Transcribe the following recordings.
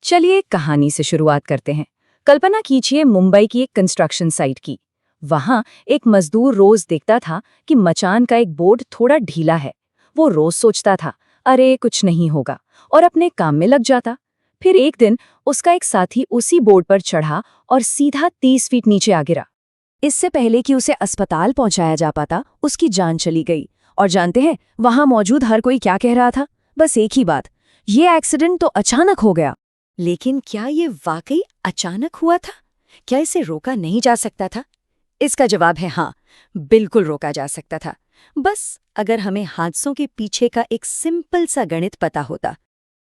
चलिए कहानी से शुरुआत करते हैं। कल्पना कीजिए मुंबई की एक कंस्ट्रक्शन साइट की। वहां एक मजदूर रोज देखता था कि मचान का एक बोर्ड थोड़ा ढीला है। वो रोज सोचता था, अरे कुछ नहीं होगा, और अपने काम में लग जाता। फिर एक दिन उसका एक साथी उसी बोर्ड पर चढ़ा और सीधा 30 फीट नीचे आ गिरा। इससे पहले कि उसे अस्पताल पहुंचाया जा पाता, उसकी जान चली गई। और जानते हैं वहां मौजूद हर कोई क्या कह रहा था? बस एक ही बात, ये एक्सीडेंट तो अचानक हो गया। लेकिन क्या ये वाकई अचानक हुआ था? क्या इसे रोका नहीं जा सकता था? इसका जवाब है हाँ, बिल्कुल रोका जा सकता था। बस अगर हमें हादसों के पीछे का एक सिंपल सा गणित पता होता।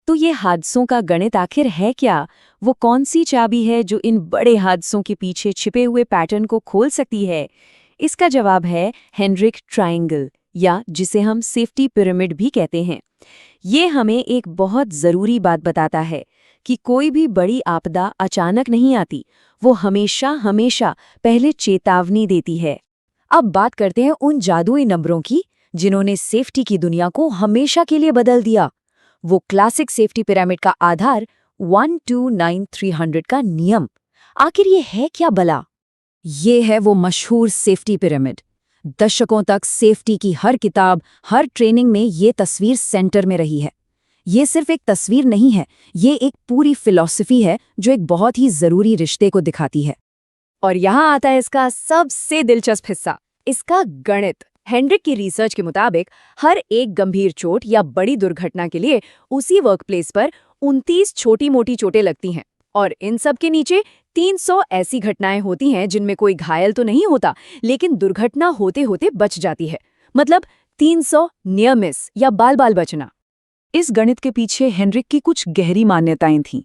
तो ये हादसों का गणित आखिर है क्या? वो कौन सी चाबी है जो इन बड़े हादसों के पीछे छिपे हुए पैटर्न को खोल सकती है? इसका जवाब है हेनरिक ट्रायंगल, या जिसे हम सेफ्टी पिरामिड भी कहते हैं। ये हमें एक बहुत ज़रूरी बात बताता है कि कोई भी बड़ी आपदा अचानक नहीं आती, वो हमेशा हमेशा पहले चेतावनी देती है। अब बात करते हैं उन जादुई नंबरों की जिन्होंने सेफ्टी की दुनिया को हमेशा के लिए बदल दिया। वो क्लासिक सेफ्टी पिरामिड का आधार 1-2-9-300 का नियम। आखिर ये है क्या भला? ये है वो मशहूर सेफ्टी पिरामिड। दशकों तक सेफ्टी की हर किताब, हर ट्रेनिंग में ये तस्वीर सेंटर में रही है। ये सिर्फ एक तस्वीर नहीं है, ये एक पूरी फिलॉसफी है जो एक बहुत ही जरूरी रिश्ते को दिखाती है। और यहाँ आता है इसका सबसे दिलचस्प हिस्सा, इसका गणित। हेनरिक की रिसर्च के मुताबिक हर एक गंभीर चोट या बड़ी दुर्घटना के लिए उसी वर्कप्लेस पर 29 छोटी मोटी चोटें लगती हैं। और इन सब के नीचे 300 ऐसी घटनाएं होती हैं जिनमें कोई घायल तो नहीं होता, लेकिन दुर्घटना होते होते बच जाती है। मतलब 300 नियर मिस या बाल बाल बचना। इस गणित के पीछे हेनरिक की कुछ गहरी मान्यताएं थीं।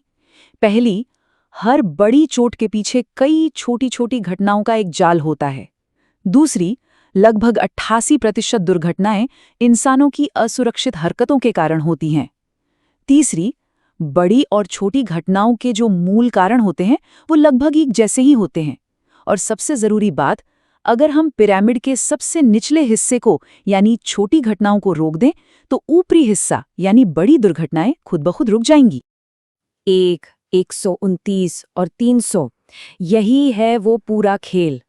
पहली, हर बड़ी चोट के पीछे कई छोटी छोटी घटनाओं का एक जाल होता है। दूसरी, लगभग 88% दुर्घटनाएं इंसानों की असुरक्षित हरकतों के कारण होती हैं। तीसरी, बड़ी और छोटी घटनाओं के जो मूल कारण होते हैं वो लगभग एक जैसे ही होते हैं। और सबसे जरूरी बात, अगर हम पिरामिड के सबसे निचले हिस्से को यानी छोटी घटनाओं को रोक दें तो ऊपरी हिस्सा यानी बड़ी दुर्घटनाएं खुद ब खुद रुक जाएंगी। 129 और 300, यही है वो पूरा खेल।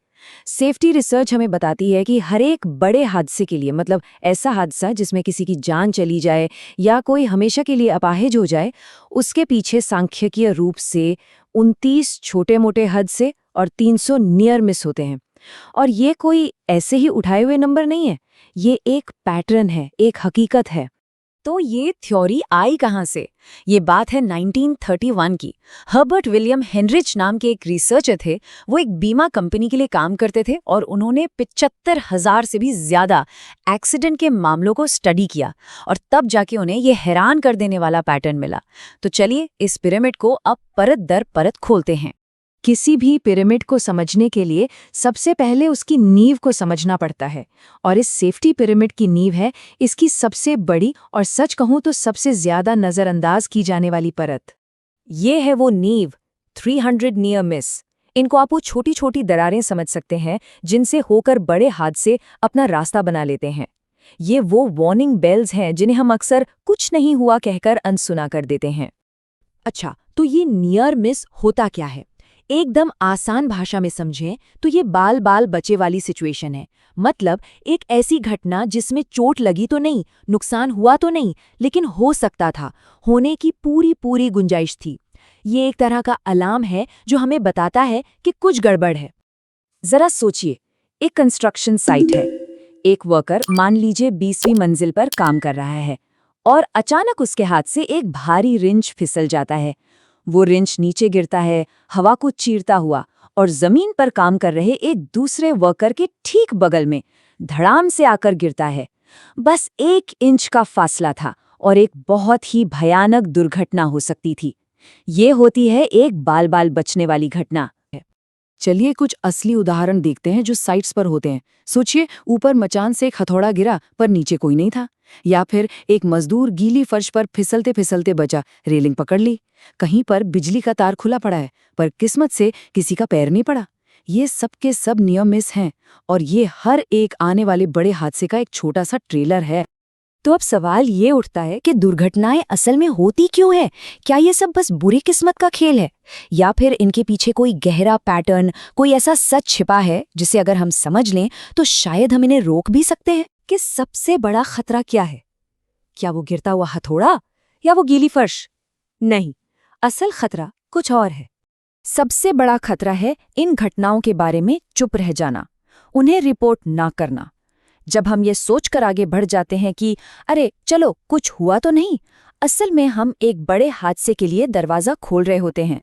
सेफ्टी रिसर्च हमें बताती है कि हर एक बड़े हादसे के लिए, मतलब ऐसा हादसा जिसमें किसी की जान चली जाए या कोई हमेशा के लिए अपाहिज हो जाए, उसके पीछे सांख्यिकीय रूप से 29 छोटे मोटे हादसे और 300 नियर मिस होते हैं। और ये कोई ऐसे ही उठाए हुए नंबर नहीं है, ये एक पैटर्न है, एक हकीकत है। तो ये थ्योरी आई कहाँ से? ये बात है 1931 की। हर्बर्ट विलियम हेनरिच नाम के एक रिसर्चर थे। वो एक बीमा कंपनी के लिए काम करते थे और उन्होंने 75,000 से भी ज्यादा एक्सीडेंट के मामलों को स्टडी किया, और तब जाके उन्हें ये हैरान कर देने वाला पैटर्न मिला। तो चलिए इस पिरामिड को अब परत दर परत खोलते हैं। किसी भी पिरामिड को समझने के लिए सबसे पहले उसकी नींव को समझना पड़ता है, और इस सेफ्टी पिरामिड की नींव है इसकी सबसे बड़ी और सच कहूं तो सबसे ज्यादा नजरअंदाज की जाने वाली परत। ये है वो नींव, 300 नियर मिस। इनको आप वो छोटी छोटी दरारें समझ सकते हैं जिनसे होकर बड़े हादसे अपना रास्ता बना लेते हैं। ये वो वार्निंग बेल्स हैं जिन्हें हम अक्सर कुछ नहीं हुआ कहकर अनसुना कर देते हैं। अच्छा, तो ये नियर मिस होता क्या है? एकदम आसान भाषा में समझें तो ये बाल बाल बचे वाली सिचुएशन है। मतलब एक ऐसी घटना जिसमें चोट लगी तो नहीं, नुकसान हुआ तो नहीं, लेकिन हो सकता था, होने की पूरी पूरी गुंजाइश थी। ये एक तरह का अलार्म है जो हमें बताता है कि कुछ गड़बड़ है। जरा सोचिए, एक कंस्ट्रक्शन साइट है। एक वर्कर मान लीजिए 20वीं मंजिल पर काम कर रहा है, और अचानक उसके हाथ से एक भारी रिंच फिसल जाता है। वो रिंच नीचे गिरता है, हवा को चीरता हुआ, और जमीन पर काम कर रहे एक दूसरे वर्कर के ठीक बगल में धड़ाम से आकर गिरता है। बस 1 इंच का फासला था और एक बहुत ही भयानक दुर्घटना हो सकती थी। ये होती है एक बाल बाल बचने वाली घटना। चलिए कुछ असली उदाहरण देखते हैं जो साइट्स पर होते हैं। सोचिए, ऊपर मचान से एक हथौड़ा गिरा पर नीचे कोई नहीं था। या फिर एक मजदूर गीली फर्श पर फिसलते फिसलते बचा, रेलिंग पकड़ ली। कहीं पर बिजली का तार खुला पड़ा है पर किस्मत से किसी का पैर नहीं पड़ा। ये सब के सब नियम मिस हैं, और ये हर एक आने वाले बड़े हादसे का एक छोटा सा ट्रेलर है। तो अब सवाल ये उठता है कि दुर्घटनाएं असल में होती क्यों है? क्या ये सब बस बुरी किस्मत का खेल है, या फिर इनके पीछे कोई गहरा पैटर्न, कोई ऐसा सच छिपा है जिसे अगर हम समझ लें तो शायद हम इन्हें रोक भी सकते हैं? कि सबसे बड़ा खतरा क्या है? क्या वो गिरता हुआ हथौड़ा या वो गीली फर्श? नहीं, असल खतरा कुछ और है। सबसे बड़ा खतरा है इन घटनाओं के बारे में चुप रह जाना, उन्हें रिपोर्ट ना करना। जब हम ये सोचकर आगे बढ़ जाते हैं कि अरे चलो कुछ हुआ तो नहीं, असल में हम एक बड़े हादसे के लिए दरवाज़ा खोल रहे होते हैं।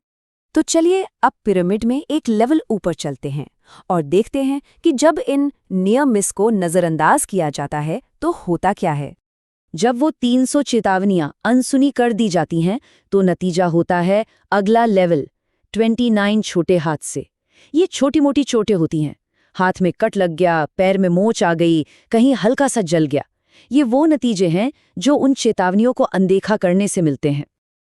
तो चलिए अब पिरामिड में एक लेवल ऊपर चलते हैं और देखते हैं कि जब इन नियर मिस को नज़रअंदाज किया जाता है तो होता क्या है। जब वो 300 चेतावनियां अनसुनी कर दी जाती हैं तो नतीजा होता है अगला लेवल, 29 छोटे हादसे। ये छोटी मोटी चोटें होती हैं, हाथ में कट लग गया, पैर में मोच आ गई, कहीं हल्का सा जल गया। ये वो नतीजे हैं जो उन चेतावनियों को अनदेखा करने से मिलते हैं।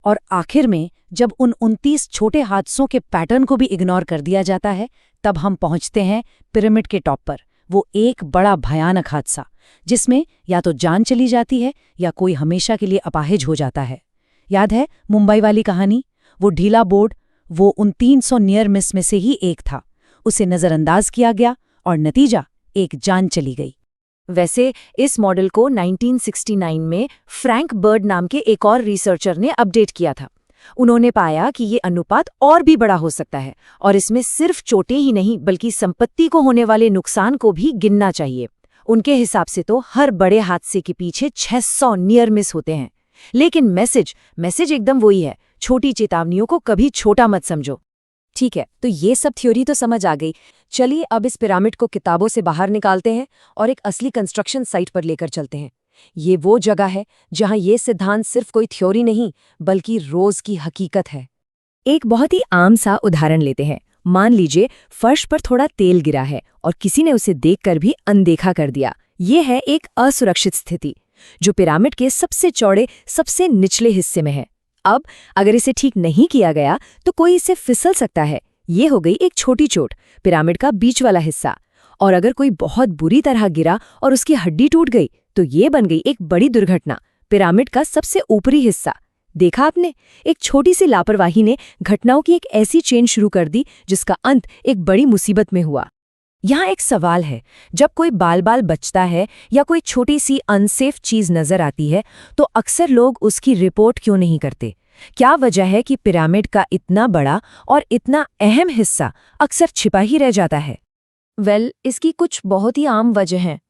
और आखिर में जब उन 29 छोटे हादसों के पैटर्न को भी इग्नोर कर दिया जाता है, तब हम पहुंचते हैं पिरामिड के टॉप पर, वो एक बड़ा भयानक हादसा जिसमें या तो जान चली जाती है या कोई हमेशा के लिए अपाहिज हो जाता है। याद है मुंबई वाली कहानी? वो ढीला बोर्ड, वो उन 300 नियर मिस में से ही एक था। उसे नज़रअंदाज किया गया और नतीजा, एक जान चली गई। वैसे इस मॉडल को 1969 में फ्रैंक बर्ड नाम के एक और रिसर्चर ने अपडेट किया था। उन्होंने पाया कि ये अनुपात और भी बड़ा हो सकता है और इसमें सिर्फ चोटें ही नहीं बल्कि संपत्ति को होने वाले नुकसान को भी गिनना चाहिए। उनके हिसाब से तो हर बड़े हादसे के पीछे 600 नियर मिस होते हैं। लेकिन मैसेज एकदम वही है, छोटी चेतावनियों को कभी छोटा मत समझो। ठीक है, तो ये सब थ्योरी तो समझ आ गई। चलिए अब इस पिरामिड को किताबों से बाहर निकालते हैं और एक असली कंस्ट्रक्शन साइट पर लेकर चलते हैं। ये वो जगह है जहां ये सिद्धांत सिर्फ कोई थ्योरी नहीं बल्कि रोज की हकीकत है। एक बहुत ही आम सा उदाहरण लेते हैं। मान लीजिए फर्श पर थोड़ा तेल गिरा है और किसी ने उसे देखकर भी अनदेखा कर दिया। ये है एक असुरक्षित स्थिति जो पिरामिड के सबसे चौड़े, सबसे निचले हिस्से में है। अब अगर इसे ठीक नहीं किया गया तो कोई इसे फिसल सकता है। ये हो गई एक छोटी चोट, पिरामिड का बीच वाला हिस्सा। और अगर कोई बहुत बुरी तरह गिरा और उसकी हड्डी टूट गई तो ये बन गई एक बड़ी दुर्घटना, पिरामिड का सबसे ऊपरी हिस्सा। देखा आपने, एक छोटी सी लापरवाही ने घटनाओं की एक ऐसी चेन शुरू कर दी जिसका अंत एक बड़ी मुसीबत में हुआ। यहाँ एक सवाल है, जब कोई बाल बचता है या कोई छोटी सी अनसेफ चीज नजर आती है तो अक्सर लोग उसकी रिपोर्ट क्यों नहीं करते? क्या वजह है कि पिरामिड का इतना बड़ा और इतना अहम हिस्सा अक्सर छिपा ही रह जाता है? इसकी कुछ बहुत ही आम वजह हैं।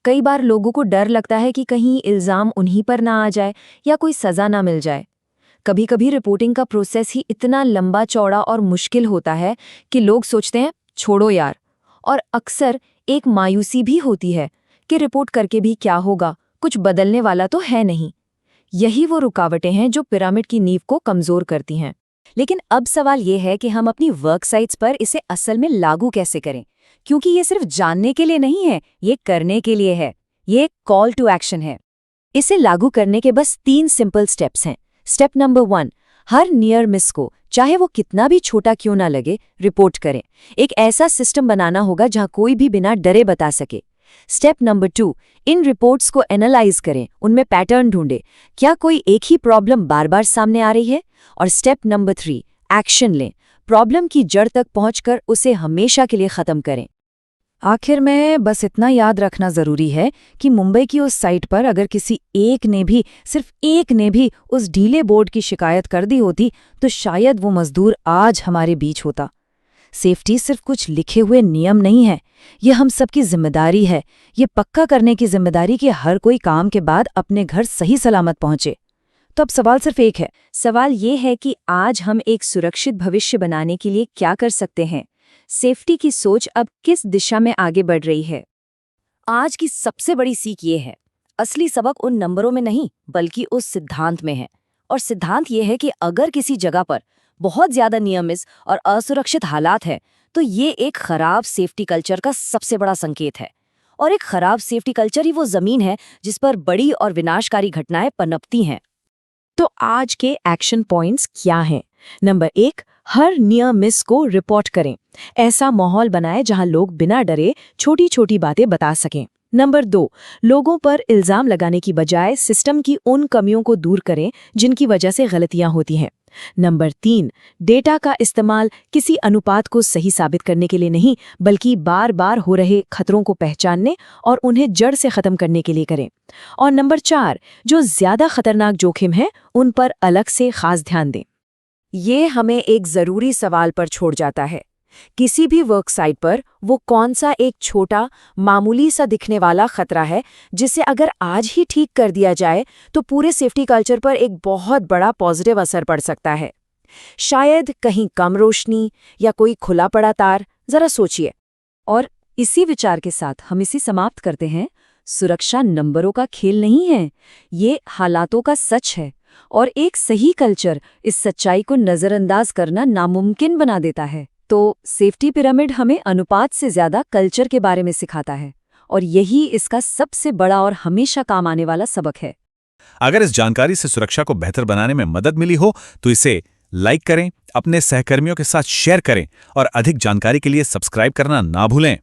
कई बार लोगों को डर लगता है कि कहीं इल्जाम उन्हीं पर ना आ जाए या कोई सजा ना मिल जाए। कभी कभी रिपोर्टिंग का प्रोसेस ही इतना लंबा चौड़ा और मुश्किल होता है कि लोग सोचते हैं छोड़ो यार। और अक्सर एक मायूसी भी होती है कि रिपोर्ट करके भी क्या होगा, कुछ बदलने वाला तो है नहीं। यही वो रुकावटें हैं जो पिरामिड की नींव को कमजोर करती हैं। लेकिन अब सवाल ये है कि हम अपनी वर्क साइट्स पर इसे असल में लागू कैसे करें, क्योंकि ये सिर्फ जानने के लिए नहीं है, ये करने के लिए है। ये कॉल टू एक्शन है। इसे लागू करने के बस 3 सिंपल स्टेप्स हैं। स्टेप नंबर 1, हर नियर मिस को, चाहे वो कितना भी छोटा क्यों ना लगे, रिपोर्ट करें। एक ऐसा सिस्टम बनाना होगा जहां कोई भी बिना डरे बता सके। स्टेप नंबर 2, इन रिपोर्ट्स को एनालाइज करें, उनमें पैटर्न ढूंढें, क्या कोई एक ही प्रॉब्लम बार बार सामने आ रही है। और स्टेप नंबर 3, एक्शन लें, प्रॉब्लम की जड़ तक पहुंचकर उसे हमेशा के लिए खत्म करें। आखिर में बस इतना याद रखना जरूरी है कि मुंबई की उस साइट पर अगर किसी एक ने भी, सिर्फ एक ने भी उस ढीले बोर्ड की शिकायत कर दी होती तो शायद वो मजदूर आज हमारे बीच होता। सेफ्टी सिर्फ कुछ लिखे हुए नियम नहीं है, ये हम सबकी जिम्मेदारी है। ये पक्का करने की जिम्मेदारी कि हर कोई काम के बाद अपने घर सही सलामत पहुंचे। तो अब सवाल सिर्फ एक है। सवाल ये है कि आज हम एक सुरक्षित भविष्य बनाने के लिए क्या कर सकते हैं? सेफ्टी की सोच अब किस दिशा में आगे बढ़ रही है? आज की सबसे बड़ी सीख ये है, असली सबक उन नंबरों में नहीं बल्कि उस सिद्धांत में है। और सिद्धांत ये है कि अगर किसी जगह पर बहुत ज्यादा नियमित और असुरक्षित हालात हैं तो ये एक खराब सेफ्टी कल्चर का सबसे बड़ा संकेत है। और एक खराब सेफ्टी कल्चर ही वो जमीन है जिस पर बड़ी और विनाशकारी घटनाएं पनपती हैं। तो आज के एक्शन पॉइंट्स क्या हैं? नंबर 1, हर नियर मिस को रिपोर्ट करें। ऐसा माहौल बनाएं जहां लोग बिना डरे छोटी छोटी बातें बता सकें। नंबर 2, लोगों पर इल्जाम लगाने की बजाय सिस्टम की उन कमियों को दूर करें जिनकी वजह से गलतियां होती हैं। नंबर 3, डेटा का इस्तेमाल किसी अनुपात को सही साबित करने के लिए नहीं, बल्कि बार बार हो रहे खतरों को पहचानने और उन्हें जड़ से खत्म करने के लिए करें। और नंबर 4, जो ज्यादा खतरनाक जोखिम है उन पर अलग से खास ध्यान दें। ये हमें एक जरूरी सवाल पर छोड़ जाता है, किसी भी वर्क साइट पर वो कौन सा एक छोटा मामूली सा दिखने वाला खतरा है जिसे अगर आज ही ठीक कर दिया जाए तो पूरे सेफ्टी कल्चर पर एक बहुत बड़ा पॉजिटिव असर पड़ सकता है। शायद कहीं कम रोशनी या कोई खुला पड़ा तार, जरा सोचिए। और इसी विचार के साथ हम इसी समाप्त करते हैं। सुरक्षा नंबरों का खेल नहीं है, ये हालातों का सच है, और एक सही कल्चर इस सच्चाई को नजरअंदाज करना नामुमकिन बना देता है। तो सेफ्टी पिरामिड हमें अनुपात से ज्यादा कल्चर के बारे में सिखाता है, और यही इसका सबसे बड़ा और हमेशा काम आने वाला सबक है। अगर इस जानकारी से सुरक्षा को बेहतर बनाने में मदद मिली हो तो इसे लाइक करें, अपने सहकर्मियों के साथ शेयर करें और अधिक जानकारी के लिए सब्सक्राइब करना ना भूलें।